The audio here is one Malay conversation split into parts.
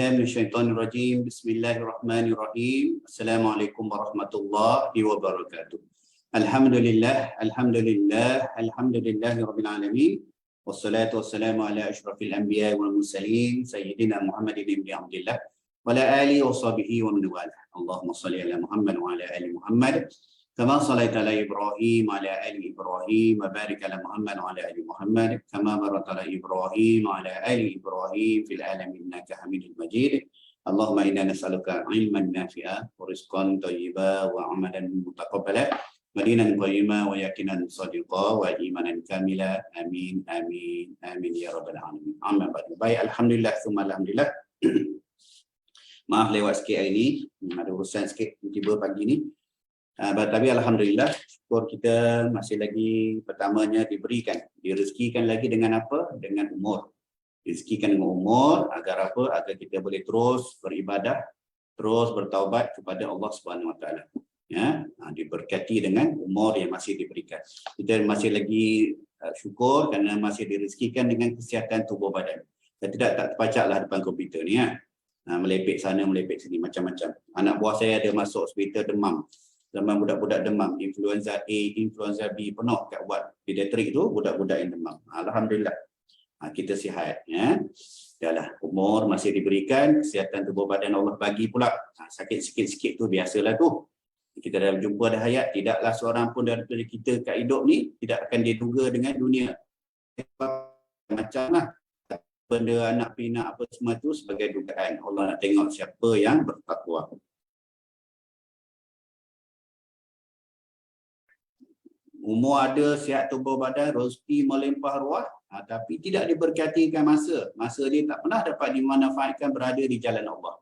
billahi minasyaitonir rajim. Bismillahirrahmanirrahim. Assalamualaikum warahmatullahi wabarakatuh. Alhamdulillahirabbil alamin. Wassalatu wassalamu ala asyrafil anbiya'i wal mursalin sayyidina Muhammadin ibn Abdillah wa ala alihi wa sahbihi wa man walah. Allahumma shalli ala Muhammad wa ala ali Muhammad kama shallaita ala Ibrahim wa ala ali Ibrahim wa barik ala Muhammad wa ala ali Muhammad kama barakta ala Ibrahim wa ala ali Ibrahim fil alamin innaka Hamidul Majid. Allahumma inna nas'aluka ilman nafi'a wa rizqan thayyiban wa amalan mutaqabbala Madinan qayyimah wa yakinan sadiqah wa imanan kamila. Amin, amin, amin ya rabbal alamin. Amma ba'du. Baik, alhamdulillah, summa alhamdulillah. Maaf lewat sikit hari ni, ada urusan sikit tiba pagi ni. Tapi alhamdulillah, syukur kita masih lagi pertamanya diberikan, direzekikan lagi dengan apa? Dengan umur. Direzekikan dengan umur agar apa? Agar kita boleh terus beribadah, terus bertaubat kepada Allah Subhanahu Wa Taala. Ya, diberkati dengan umur yang masih diberikan. Kita masih lagi syukur kerana masih direzekikan dengan kesihatan tubuh badan. Dan tidak tak terpacaklah depan komputer ni ya. Melepek sana, melepek sini, macam-macam. Anak buah saya ada masuk hospital demam. Zaman budak-budak demam, influenza A, influenza B, penuh kat buat pediatrik tu, budak-budak yang demam. Alhamdulillah. Kita sihat ya. Dahlah, umur masih diberikan, kesihatan tubuh badan Allah bagi pula. Sakit sikit-sikit tu biasalah tu. Kita dah jumpa dah hayat, tidaklah seorang pun daripada kita kat hidup ni tidak akan diduga dengan dunia. Macamlah benda anak pinak apa semua tu sebagai dugaan. Allah nak tengok siapa yang bertakwa. Umur ada, sihat tubuh badan, rezeki melimpah ruah, tapi tidak diberkatikan masa. Masa dia tak pernah dapat dimanfaatkan berada di jalan Allah.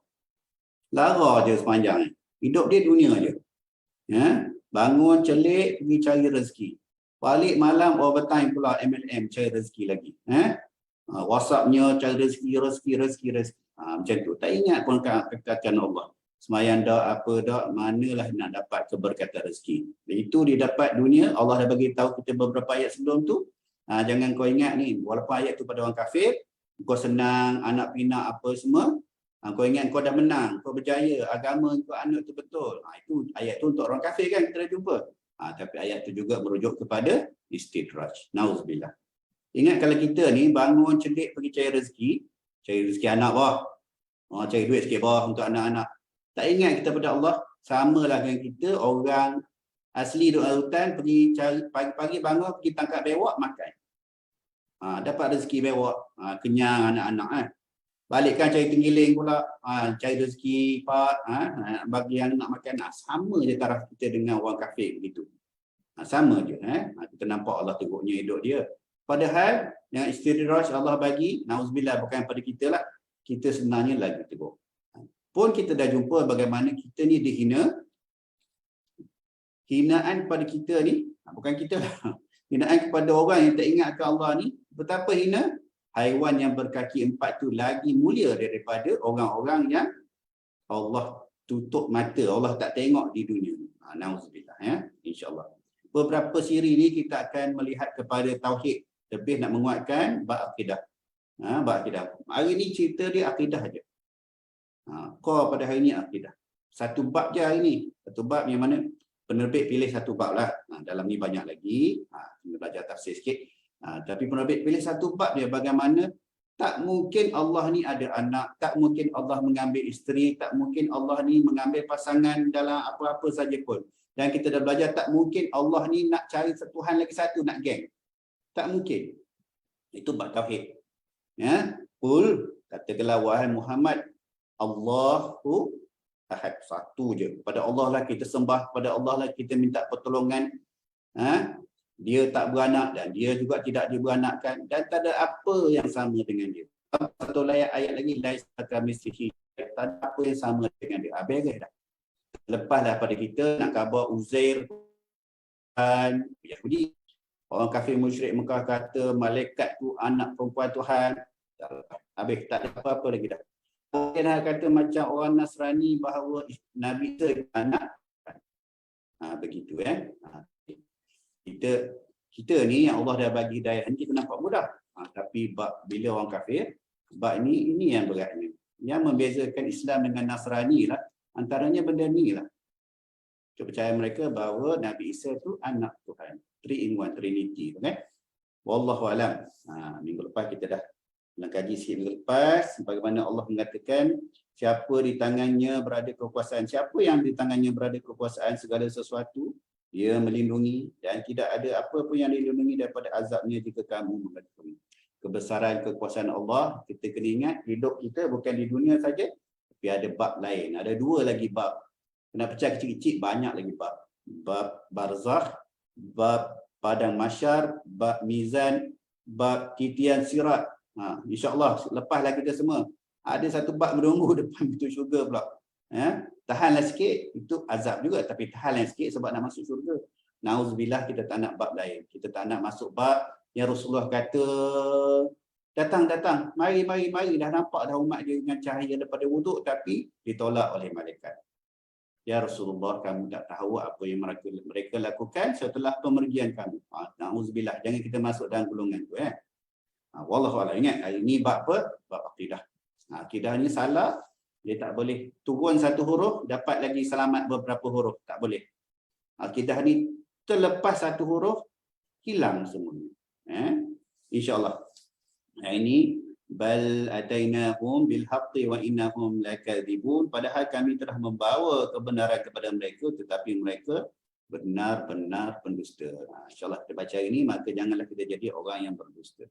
Lara je sepanjang. Hidup dia dunia je. Ya, bangun celik pergi cari rezeki. Balik malam overtime pula MLM cari rezeki lagi. WhatsAppnya cari rezeki. Macam tu. Tak ingat pun katakan Allah. Semayang dak apa dak, manalah nak dapat keberkatan rezeki. Itu dia dapat dunia. Allah dah bagi tahu kita beberapa ayat sebelum tu. Jangan kau ingat ni, walaupun ayat tu pada orang kafir, kau senang, anak pinak apa semua. Kau ingat kau dah menang, kau berjaya, agama kau anut tu betul. Itu ayat tu untuk orang kafir kan kita dah jumpa. Tapi ayat tu juga merujuk kepada istidraj. Nauzubillah. Ingat kalau kita ni bangun celik pergi cari rezeki anak bawah. Cari duit sikit bawah untuk anak-anak. Tak ingat kita pada Allah, samalah dengan kita orang asli duduk hutan pergi cari pagi-pagi bangun pergi tangkap bewak makan. Dapat rezeki bewak, kenyang anak-anak Balikkan cari tenggiling pula, cari rezeki pak, bagi yang nak makan. Sama je taraf kita dengan orang kafir begitu. Sama je. Kita nampak Allah teguknya hidup dia. Padahal yang istidraj Allah bagi, nauzubillah, bukan pada kita lah. Kita sebenarnya lagi teguk. Pun kita dah jumpa bagaimana kita ni dihina. Hinaan pada kita ni, bukan kita lah. Hinaan kepada orang yang tak ingat ke Allah ni, betapa hina. Haiwan yang berkaki 4 tu lagi mulia daripada orang-orang yang Allah tutup mata, Allah tak tengok di dunia. Nauzubillah ya, insya-Allah. Beberapa siri ni kita akan melihat kepada tauhid, lebih nak menguatkan bab akidah. Bab akidah. Hari ni cerita dia akidah aja. Core pada hari ni akidah. Satu bab je hari ni. Satu bab yang mana penerbit pilih satu bab lah. Dalam ni banyak lagi. Kita belajar tafsir sikit. Tapi penerbit pilih satu bab dia, bagaimana tak mungkin Allah ni ada anak, tak mungkin Allah mengambil isteri, tak mungkin Allah ni mengambil pasangan dalam apa-apa saja pun. Dan kita dah belajar tak mungkin Allah ni nak cari Tuhan lagi satu, nak geng. Tak mungkin. Itu bab tauhid. Ya, qul, katakanlah wahai Muhammad, Allahu ahad, satu je. Pada Allah lah kita sembah, pada Allah lah kita minta pertolongan. Dia tak beranak dan dia juga tidak diberanakkan dan tak ada apa yang sama dengan dia. Satu ayat lagi, laisa kamitslihi, tak ada apa yang sama dengan dia. Beres dah. Lepaslah pada kita nak khabar Uzair dan Yahudi. Orang kafir musyrik Mekah kata malaikat tu anak perempuan Tuhan. Habis tak ada apa-apa lagi dah. Mungkin kata macam orang Nasrani bahawa Nabi itu anak. Begitu kita ni yang Allah dah bagi hidayah ni kita nampak mudah. Tapi bila orang kafir, bab ini yang beratnya. Yang membezakan Islam dengan Nasrani lah, antaranya benda ni lah. Kepercayaan mereka bahawa Nabi Isa itu anak Tuhan. 3 in 1, Trinity. Okay? Wallahu alam. Minggu lepas kita dah kaji sikit minggu lepas. Bagaimana Allah mengatakan, siapa di tangannya berada kekuasaan. Siapa yang di tangannya berada kekuasaan segala sesuatu, dia melindungi. Dan tidak ada apa pun yang dilindungi daripada azabnya jika kamu mengetahui. Kebesaran kekuasaan Allah, kita kena ingat, hidup kita bukan di dunia saja, tapi ada bab lain. Ada 2 lagi bab. Kena pecah kecil-kecil, banyak lagi bab. Bab barzakh, bab padang mahsyar, bab mizan, bab titian sirat. InsyaAllah, lepaslah kita semua. Ada satu bab menunggu depan pintu syurga pula. Tahanlah sikit, itu azab juga. Tapi tahanlah sikit sebab nak masuk syurga. Nauzubillah, kita tak nak bab lain. Kita tak nak masuk bab yang Rasulullah kata, datang, mari. Dah nampak dah umat dia dengan cahaya daripada wuduk, tapi ditolak oleh malaikat. Ya Rasulullah, kamu tak tahu apa yang mereka lakukan setelah pemergian kamu. Nauzubillah, jangan kita masuk dalam golongan tu. Wallahu a'lam. Ingat, hari ini bab apa? Bab akidah. Akidah ni salah, dia tak boleh turun satu huruf, dapat lagi selamat beberapa huruf. Tak boleh. Akidah ni terlepas satu huruf, hilang semuanya. InsyaAllah. Ini bal atainahum bil haqqi wa innahum lakadzibun. Padahal kami telah membawa kebenaran kepada mereka, tetapi mereka benar-benar pendusta. InsyaAllah kita baca ini, maka janganlah kita jadi orang yang berdusta.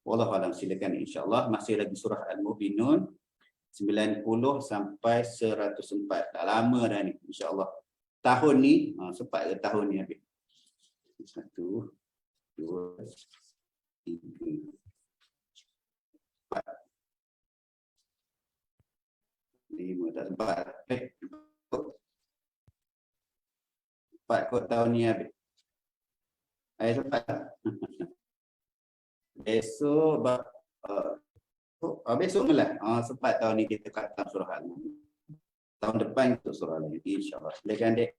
Wallahu a'lam. Silakan insyaAllah. Masih lagi surah Al-Mu'minun 90 sampai 104. Tak lama dah ni insyaAllah. Tahun ni, sempat ke tahun ni habis? 1, 2, 3, 4, 5, tak sempat. 4 kot tahun ni habis. Sempat. Besok besok malah. Sempat tahun ni kita khatam surah Al-Mu'min. Tahun depan untuk surah lain, insyaAllah. Silakan dek.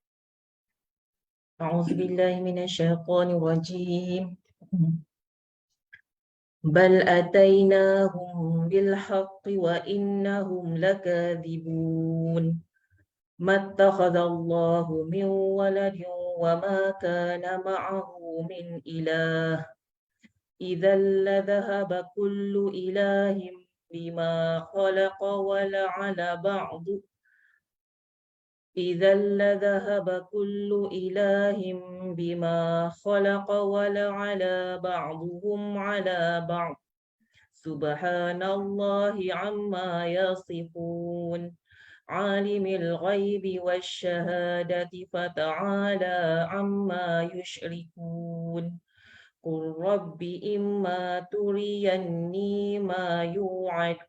A'udzubillahi minasyaitonirrajim. Bal atainahum bil haqqi wa innahum lakadzibun. Mattakhadallahu min waladin wa ma kana ma'ahu min ilah. Idzal ladhahaba kullu ilahin bima khalaqa wa la'ala ba'du. إذا لذهب كل إله بما خلق ولعلى بعضهم على بعض سبحان الله عما يصفون عالم الغيب والشهادة فتعالى عما يشركون قل رب إما تريني ما يوعدون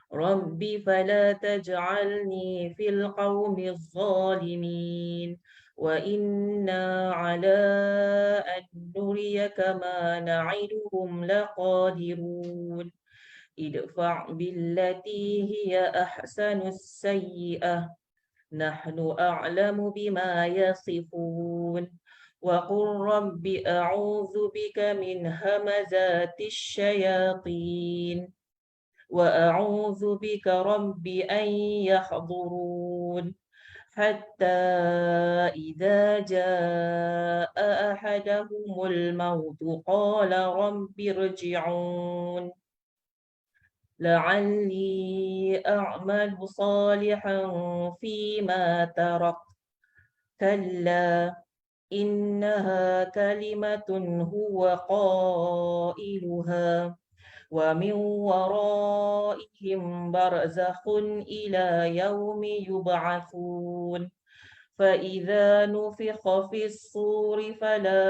ربي فلا تجعلني في القوم الظالمين وإنا على أن نريك ما نعدهم لقادرون ادفع بالتي هي أحسن السيئة نحن أعلم بما يصفون وقل رب أعوذ بك من همزات الشياطين وأعوذ بك رب أن يحضرون حتى إذا جاء أحدهم الموت قال رب ارجعون لعلي أعمل صالحا فيما تركت كلا إنها كلمة هو قائلها ومن ورائهم برزخ إلى يوم يبعثون فإذا نفخ في الصور فلا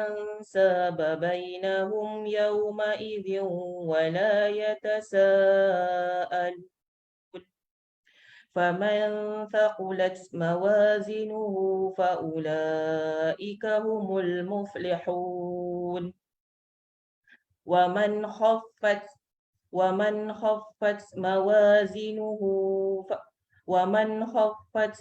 أنساب بينهم يومئذ ولا يتساءلون فمن ثقلت موازينه فأولئك هم المفلحون ومن خفت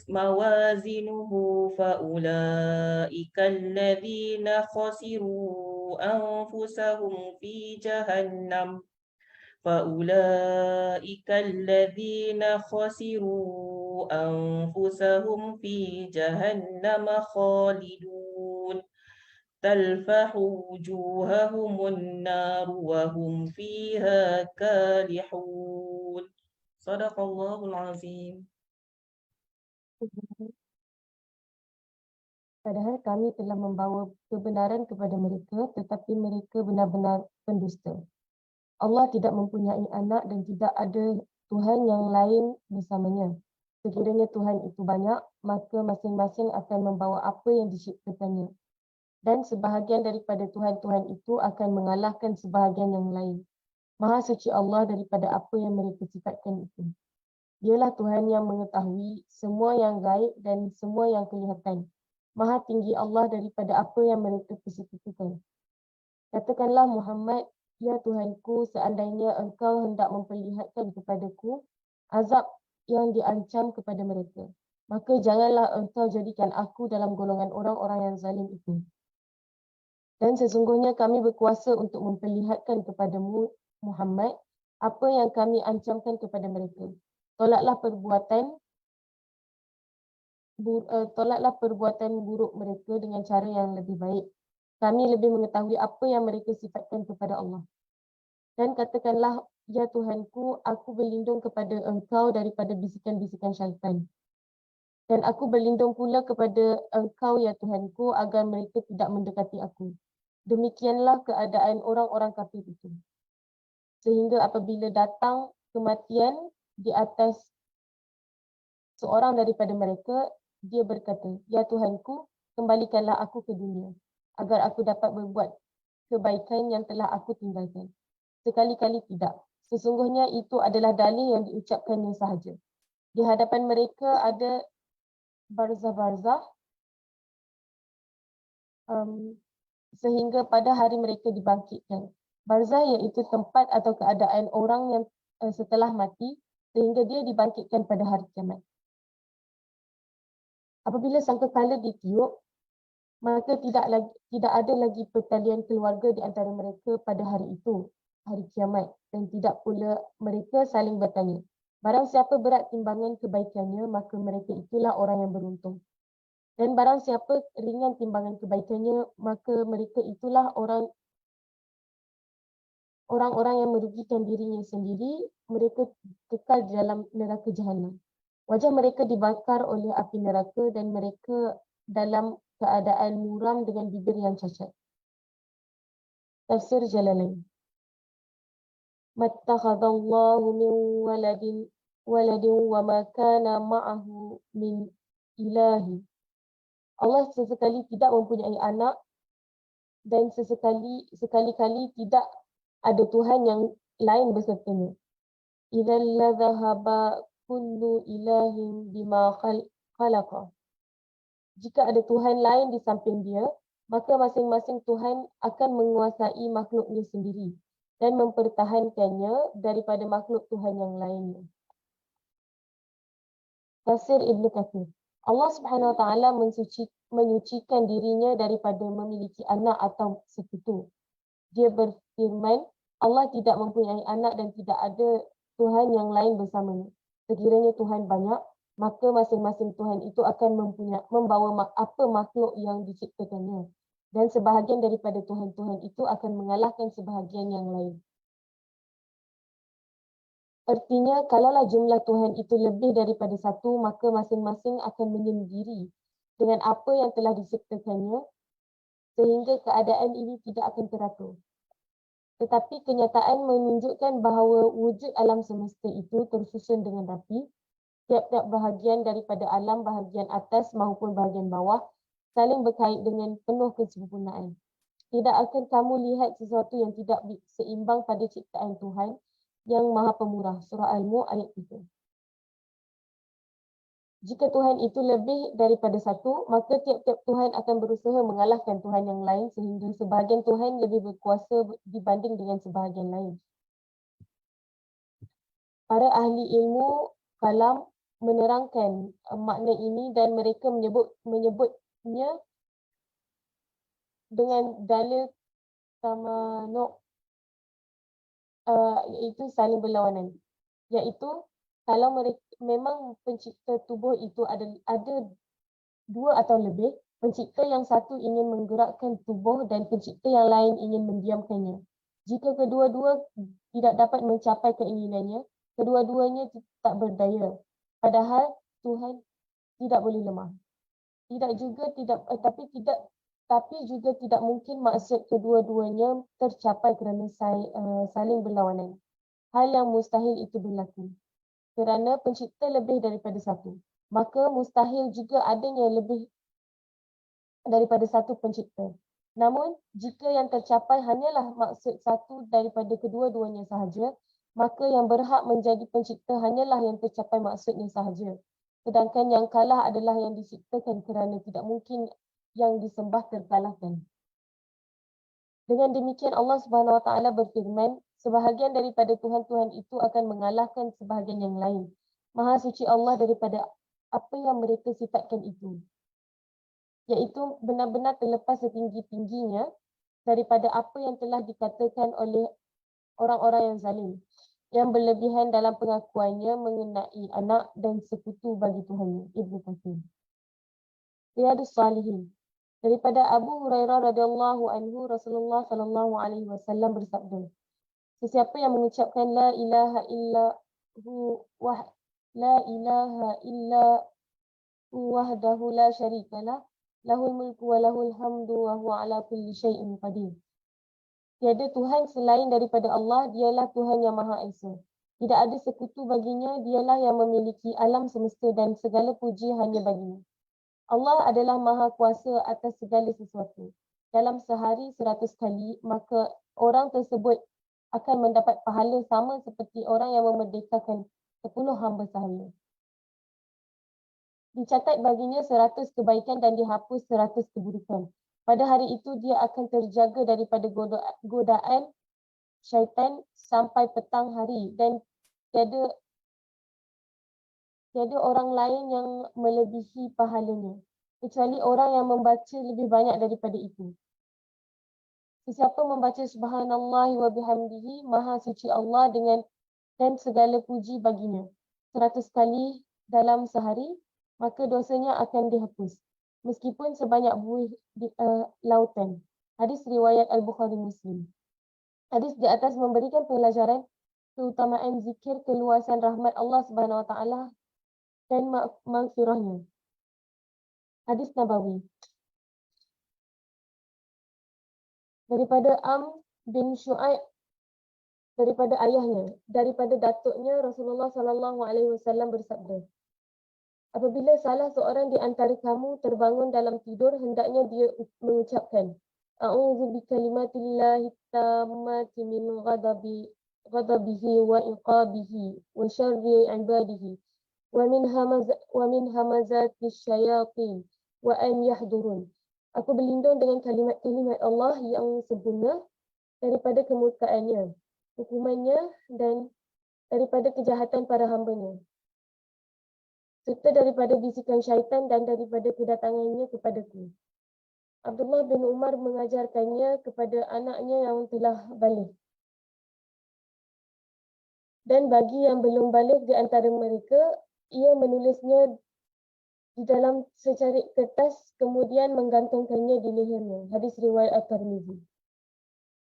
موازينه فأولئك الذين خسروا أنفسهم في جهنم فأولئك الذين خسروا أنفسهم في جهنم خالدون تلفح وجوههم النار وهم فيها كالحون صدق الله العظيم. Padahal kami telah membawa kebenaran kepada mereka, tetapi mereka benar-benar pendusta. Allah tidak mempunyai anak dan tidak ada Tuhan yang lain bersamanya. Sekiranya Tuhan itu banyak, maka masing-masing akan membawa apa yang diciptakannya. Dan sebahagian daripada Tuhan-Tuhan itu akan mengalahkan sebahagian yang lain. Maha suci Allah daripada apa yang mereka sifatkan itu. Dialah Tuhan yang mengetahui semua yang gaib dan semua yang kelihatan. Maha tinggi Allah daripada apa yang mereka persekutukan. Katakanlah Muhammad, ya Tuhanku, seandainya engkau hendak memperlihatkan kepadaku azab yang diancam kepada mereka, maka janganlah engkau jadikan aku dalam golongan orang-orang yang zalim itu. Dan sesungguhnya kami berkuasa untuk memperlihatkan kepadamu Muhammad apa yang kami ancamkan kepada mereka. Tolaklah perbuatan buruk mereka dengan cara yang lebih baik. Kami lebih mengetahui apa yang mereka sifatkan kepada Allah. Dan katakanlah, ya Tuhanku, aku berlindung kepada engkau daripada bisikan-bisikan syaitan. Dan aku berlindung pula kepada engkau, ya Tuhanku, agar mereka tidak mendekati aku. Demikianlah keadaan orang-orang kafir itu. Sehingga apabila datang kematian di atas seorang daripada mereka, dia berkata, ya Tuhanku, kembalikanlah aku ke dunia, agar aku dapat berbuat kebaikan yang telah aku tinggalkan. Sekali-kali tidak. Sesungguhnya itu adalah dalil yang diucapkannya sahaja. Di hadapan mereka ada barzah-barzah, sehingga pada hari mereka dibangkitkan. Barzah iaitu tempat atau keadaan orang yang setelah mati, sehingga dia dibangkitkan pada hari kiamat. Apabila sangkakala ditiup, maka tidak ada lagi pertalian keluarga di antara mereka pada hari itu, hari kiamat, dan tidak pula mereka saling bertanya. Barang siapa berat timbangan kebaikannya, maka mereka itulah orang yang beruntung. Dan barang siapa ringan timbangan kebaikannya, maka mereka itulah orang-orang yang merugikan dirinya sendiri, mereka kekal di dalam neraka Jahannam. Wajah mereka dibakar oleh api neraka dan mereka dalam keadaan muram dengan bibir yang cacat. Tafsir Jalalain. Mattakhadallahu min waladin wa ma kana ma'ahu min ilahi. Allah sesekali tidak mempunyai anak dan sekali-kali tidak ada Tuhan yang lain bersertanya. Idzal ladzahaba kullu ilahin bima khalaqa. Jika ada Tuhan lain di samping dia, maka masing-masing Tuhan akan menguasai makhluknya sendiri dan mempertahankannya daripada makhluk Tuhan yang lainnya. Tafsir Ibn Kathir. Allah Subhanahu Wa Taala menyucikan dirinya daripada memiliki anak atau sekutu. Dia berfirman, Allah tidak mempunyai anak dan tidak ada Tuhan yang lain bersamanya. Sekiranya Tuhan banyak, maka masing-masing Tuhan itu akan membawa apa makhluk yang diciptakannya. Dan sebahagian daripada Tuhan-Tuhan itu akan mengalahkan sebahagian yang lain. Artinya, kalaulah jumlah Tuhan itu lebih daripada satu, maka masing-masing akan menyendiri dengan apa yang telah diciptakannya, sehingga keadaan ini tidak akan teratur. Tetapi kenyataan menunjukkan bahawa wujud alam semesta itu tersusun dengan rapi. Tiap-tiap bahagian daripada alam, bahagian atas maupun bahagian bawah, saling berkait dengan penuh kesempurnaan. Tidak akan kamu lihat sesuatu yang tidak seimbang pada ciptaan Tuhan yang Maha Pemurah. Surah Al-Mulk ayat 3. Jika Tuhan itu lebih daripada satu, maka tiap-tiap Tuhan akan berusaha mengalahkan Tuhan yang lain sehingga sebahagian Tuhan lebih berkuasa dibanding dengan sebahagian lain. Para ahli ilmu kalam menerangkan makna ini dan mereka menyebutnya dengan dalil tamanu' iaitu saling berlawanan. Iaitu kalau mereka memang pencipta tubuh itu ada dua atau lebih, pencipta yang satu ingin menggerakkan tubuh dan pencipta yang lain ingin mendiamkannya. Jika kedua-dua tidak dapat mencapai keinginannya, kedua-duanya tak berdaya. Padahal Tuhan tidak boleh lemah. Tapi juga tidak mungkin maksud kedua-duanya tercapai kerana saling berlawanan. Hal yang mustahil itu berlaku. Kerana pencipta lebih daripada satu, maka mustahil juga adanya lebih daripada satu pencipta. Namun, jika yang tercapai hanyalah maksud satu daripada kedua-duanya sahaja, maka yang berhak menjadi pencipta hanyalah yang tercapai maksudnya sahaja. Sedangkan yang kalah adalah yang diciptakan kerana tidak mungkin yang disembah terkalahkan. Dengan demikian Allah Subhanahu Wa Taala berfirman, sebahagian daripada Tuhan-Tuhan itu akan mengalahkan sebahagian yang lain. Maha suci Allah daripada apa yang mereka sifatkan itu, iaitu benar-benar terlepas setinggi-tingginya daripada apa yang telah dikatakan oleh orang-orang yang zalim, yang berlebihan dalam pengakuannya mengenai anak dan sekutu bagi Tuhannya. Ibnu Katsir. Riyadhus Salihin. Daripada Abu Hurairah radhiyallahu anhu, Rasulullah sallallahu alaihi wasallam bersabda, sesiapa yang mengucapkan la ilaha illa hu wahdahu la syarikalah, lahul mulku wa lahul hamdu wa huwa ala kulli syai'in qadir. Tiada Tuhan selain daripada Allah, dialah Tuhan yang Maha Esa. Tidak ada sekutu baginya, dialah yang memiliki alam semesta dan segala puji hanya baginya. Allah adalah Maha Kuasa atas segala sesuatu. Dalam sehari 100 kali, maka orang tersebut akan mendapat pahala sama seperti orang yang memerdekakan 10 hamba sahaya. Dicatat baginya 100 kebaikan dan dihapus 100 keburukan. Pada hari itu dia akan terjaga daripada godaan syaitan sampai petang hari dan tiada orang lain yang melebihi pahalanya, kecuali orang yang membaca lebih banyak daripada itu. Sesiapa membaca subhanallah wa bihamdihi, maha suci Allah dan segala puji baginya 100 kali dalam sehari, maka dosanya akan dihapus, meskipun sebanyak buih lautan. Hadis riwayat Al-Bukhari Muslim. Hadis di atas memberikan pelajaran keutamaan zikir, keluasan rahmat Allah Subhanahu Wa Taala dan maghfirahnya. Hadis Nabawi. Daripada bin Shu'aib, daripada ayahnya, daripada datuknya, Rasulullah sallallahu alaihi wasallam bersabda, apabila salah seorang di antara kamu terbangun dalam tidur, hendaknya dia mengucapkan, a'udzu bikalimatillahi tammati min ghadabihi wa iqabihi wa syarri ibadihi wa min hamazati syayatin wa an yahdurun. Aku berlindung dengan kalimat-kalimat Allah yang sempurna daripada kemurkaannya, hukumannya dan daripada kejahatan para hambanya, serta daripada bisikan syaitan dan daripada kedatangannya kepadaku. Abdullah bin Umar mengajarkannya kepada anaknya yang telah balik. Dan bagi yang belum balik di antara mereka, ia menulisnya di dalam secarik kertas, kemudian menggantungkannya di lehernya. Hadis riwayat At-Tirmizi.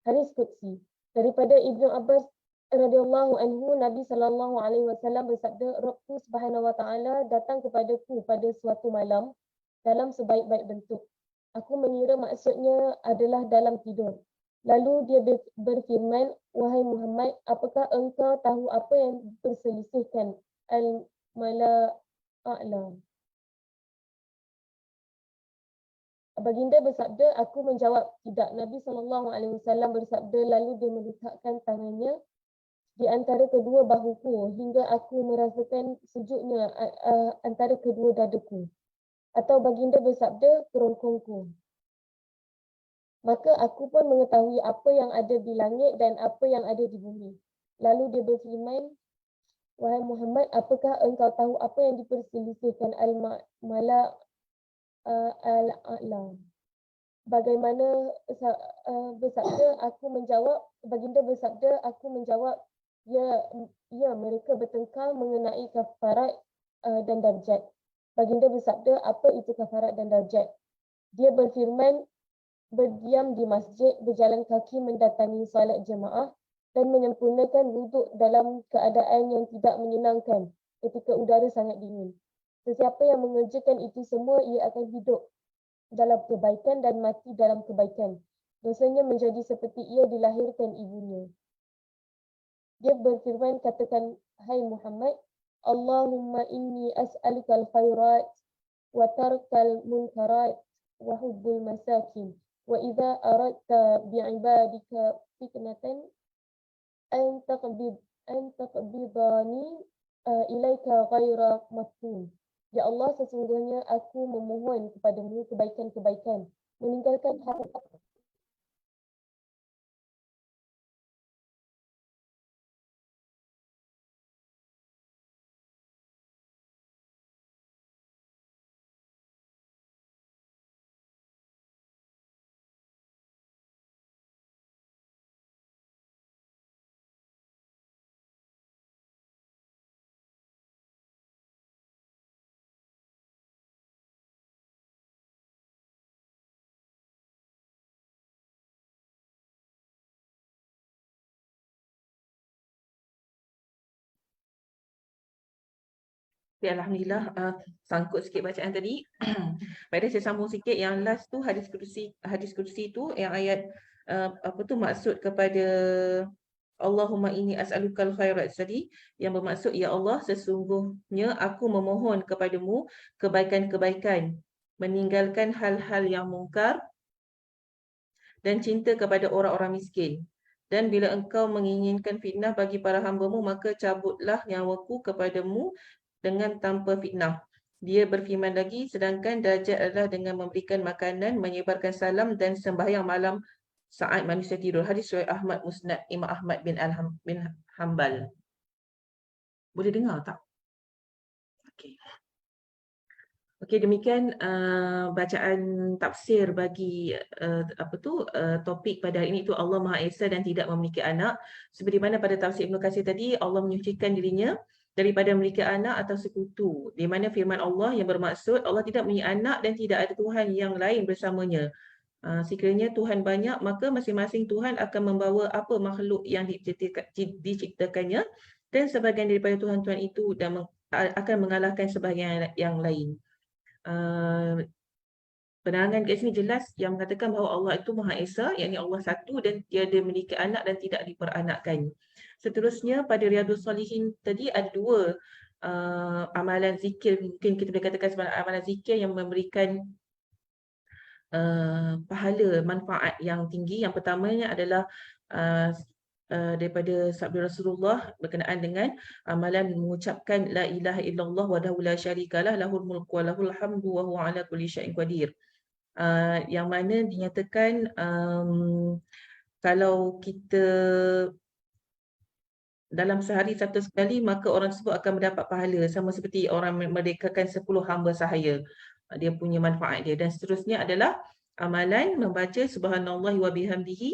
Hadis Qudsi. Daripada Ibnu Abbas radhiyallahu anhu, Nabi sallallahu alaihi wasallam bersabda, Rabbku Subhanahu Wa Taala datang kepadaku pada suatu malam dalam sebaik-baik bentuk. Aku mengira maksudnya adalah dalam tidur. Lalu dia berfirman, wahai Muhammad, apakah engkau tahu apa yang diperselisihkan al-mala a'la? Baginda bersabda, aku menjawab, tidak. Nabi SAW bersabda, lalu dia meletakkan tangannya di antara kedua bahuku hingga aku merasakan sejuknya antara kedua dadaku. Atau baginda bersabda, kerongkongku. Maka aku pun mengetahui apa yang ada di langit dan apa yang ada di bumi. Lalu dia berfirman, wahai Muhammad, apakah engkau tahu apa yang diperselisihkan al-mala al-a'la? bagaimana bersabda, aku menjawab, baginda bersabda, aku menjawab, ya mereka bertengkar mengenai kafarat dan darjat. Baginda bersabda, apa itu kafarat dan darjat? Dia berfirman, berdiam di masjid, berjalan kaki mendatangi solat jemaah dan menyempurnakan wuduk dalam keadaan yang tidak menyenangkan ketika udara sangat dingin. Sesiapa yang mengerjakan itu semua, ia akan hidup dalam kebaikan dan mati dalam kebaikan. Dosanya menjadi seperti ia dilahirkan ibunya. Dia berfirman, katakan, hai Muhammad, Allahumma inni as'alukal khairat wa tarkal munkarat wa hubbul masakin. Wa idza aradta bi'ibadika fitnatan an taqbidani ilaika ghaira maftun. Ya Allah, sesungguhnya aku memohon kepadamu kebaikan-kebaikan, meninggalkan hal Okay, Alhamdulillah, sangkut sikit bacaan tadi. Baik, saya sambung sikit yang last tu hadis kursi tu yang ayat apa tu maksud kepada Allahumma inni as'alukal khairat tadi, yang bermaksud ya Allah, sesungguhnya aku memohon kepadamu kebaikan-kebaikan, meninggalkan hal-hal yang mungkar dan cinta kepada orang-orang miskin. Dan bila engkau menginginkan fitnah bagi para hamba-Mu, maka cabutlah nyawaku kepadamu dengan tanpa fitnah. Dia berfirman lagi, sedangkan darjat adalah dengan memberikan makanan, menyebarkan salam dan sembahyang malam saat manusia tidur. Hadis riwayat Ahmad Musnad Imam Ahmad bin Hanbal. Boleh dengar tak? Okey. Okey, demikian bacaan tafsir bagi topik pada hari ini, itu Allah Maha Esa dan tidak memiliki anak. Seperti mana pada tafsir Ibnu Katsir tadi, Allah menyucikan dirinya daripada memiliki anak atau sekutu. Di mana firman Allah yang bermaksud Allah tidak mempunyai anak dan tidak ada Tuhan yang lain bersamanya. Sekiranya Tuhan banyak, maka masing-masing Tuhan akan membawa apa makhluk yang diciptakannya, dan sebahagian daripada Tuhan-Tuhan itu dan akan mengalahkan sebahagian yang lain. Penerangan kat sini jelas yang mengatakan bahawa Allah itu Maha Esa, yakni Allah satu dan tiada memiliki anak dan tidak diperanakkan. Seterusnya pada Riyadhus Salihin tadi ada dua amalan zikir, mungkin kita boleh katakan sebagai amalan zikir yang memberikan pahala manfaat yang tinggi. Yang pertamanya adalah daripada sabda Rasulullah berkenaan dengan amalan mengucapkan la ilaha illallah wahdahu la syarikalah lahul mulku wa lahul hamdu wa huwa ala kulli syai'in qadir. Yang mana dinyatakan kalau kita dalam sehari 100 kali, maka orang tersebut akan mendapat pahala sama seperti orang memerdekakan 10 hamba sahaya. Dia punya manfaat dia. Dan seterusnya adalah amalan membaca subhanallahi wa bihamdihi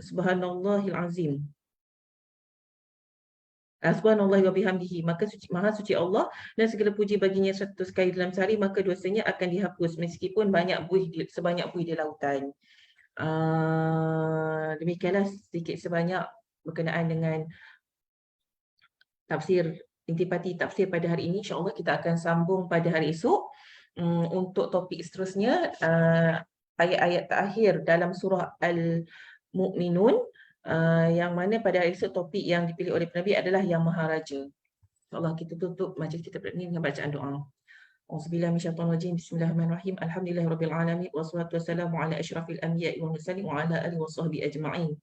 subhanallahil azim. Subhanallahi wa bihamdihi, maka maha suci Allah dan segala puji baginya 100 kali dalam sehari, maka dosanya akan dihapus meskipun sebanyak buih di lautan. Demikianlah sedikit sebanyak berkenaan dengan tafsir intipati tafsir pada hari ini. InsyaAllah kita akan sambung pada hari esok untuk topik seterusnya, ayat-ayat terakhir dalam surah Al-Mu'minun, yang mana pada hari esok topik yang dipilih oleh Nabi adalah Yang Maharaja. InsyaAllah kita tutup majlis kita pada ini dengan bacaan doa. Auzubillahi minasyaitonirrajim. Bismillahirrahmanirrahim. Alhamdulillahirabbil alamin wassalatu wassalamu ala asyrafil anbiya'i wal mursalin wa ala alihi washabbihi ajma'in.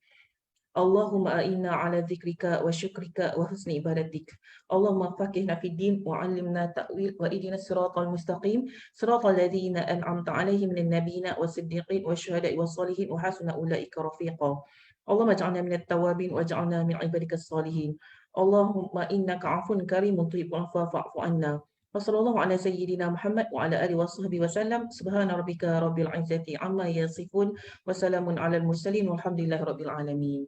Allahumma a'inna ala dzikrika wa syukrika wa husni ibadatik. Allahumma faqihna fid din wa 'allimna ta'wil wa ihdinas siratal mustaqim, siratal ladzina an'amta 'alaihim minan nabiyyin was-siddiqin wasyuhada'i was-shalihin wa hasuna ulaika rafiqa. Allahumma ij'alna minat tawwabin waj'alna min ibadikas shalihin. Allahumma innaka 'afuwun karimun tuhibbul 'afwa fa'fu 'anna. Wassallallahu ala sayyidina Muhammad wa ala alihi wasahbihi wasallam. Subhana rabbika rabbil izzati amma yasifun wa salamun alal mursalin walhamdulillahi rabbil alamin.